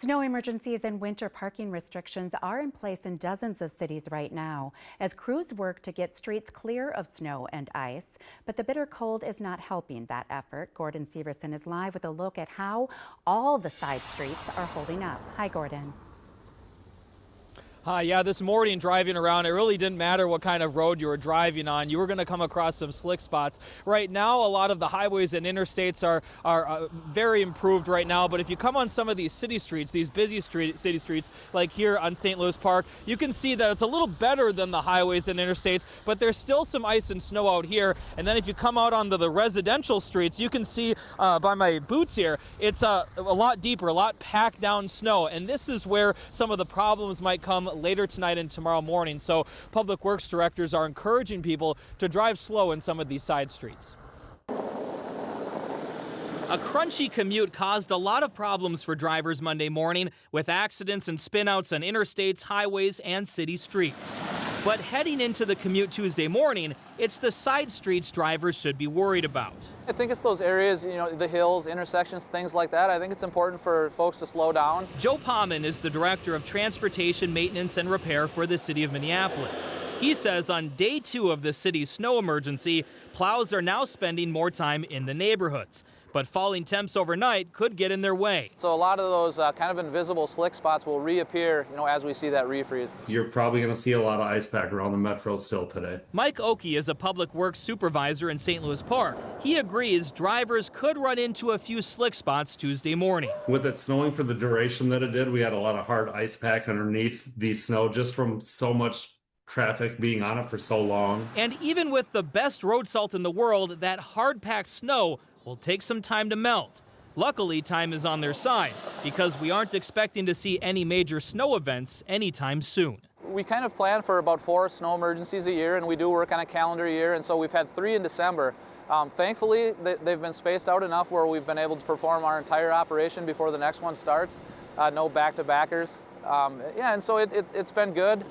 Snow emergencies and winter parking restrictions are in place in dozens of cities right now as crews work to get streets clear of snow and ice. But the bitter cold is not helping that effort. Gordon Severson is live with a look at how all the side streets are holding up. Hi, Gordon. Hi, yeah, this morning driving around, it really didn't matter what kind of road you were driving on. You were going to come across some slick spots. Right now, a lot of the highways and interstates are very improved right now. But if you come on some of these city streets, these busy city streets, like here on St. Louis Park, you can see that it's a little better than the highways and interstates, but there's still some ice and snow out here. And then if you come out onto the residential streets, you can see by my boots here, it's a lot deeper, a lot packed down snow. And this is where some of the problems might come later tonight and tomorrow morning. So public works directors are encouraging people to drive slow in some of these side streets. A crunchy commute caused a lot of problems for drivers Monday morning with accidents and spinouts on interstates, highways, and city streets. But heading into the commute Tuesday morning, it's the side streets drivers should be worried about. I think it's those areas, the hills, intersections, things like that. I think it's important for folks to slow down. Joe Pauman is the director of transportation maintenance and repair for the city of Minneapolis. He says on day 2 of the city's snow emergency, plows are now spending more time in the neighborhoods. But falling temps overnight could get in their way. So a lot of those kind of invisible slick spots will reappear, as we see that refreeze. You're probably going to see a lot of ice pack around the metro still today. Mike Oakey is a public works supervisor in St. Louis Park. He agrees drivers could run into a few slick spots Tuesday morning. With it snowing for the duration that it did, we had a lot of hard ice pack underneath the snow just from so much traffic being on it for so long. And even with the best road salt in the world, that hard-packed snow will take some time to melt. Luckily, time is on their side because we aren't expecting to see any major snow events anytime soon. We kind of plan for about 4 snow emergencies a year, and we do work on a calendar year, and so we've had 3 in December. Thankfully, they've been spaced out enough where we've been able to perform our entire operation before the next one starts. No back-to-backers. And so it's been good.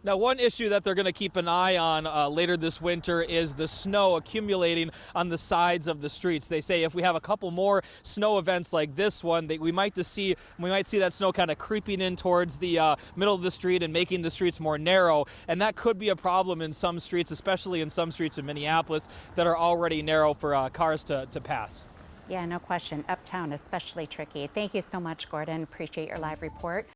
Now, one issue that they're going to keep an eye on later this winter is the snow accumulating on the sides of the streets. They say if we have a couple more snow events like this one, we might see that snow kind of creeping in towards the middle of the street and making the streets more narrow. And that could be a problem in some streets, especially in some streets in Minneapolis that are already narrow for cars to pass. Yeah, no question. Uptown especially tricky. Thank you so much, Gordon. Appreciate your live report.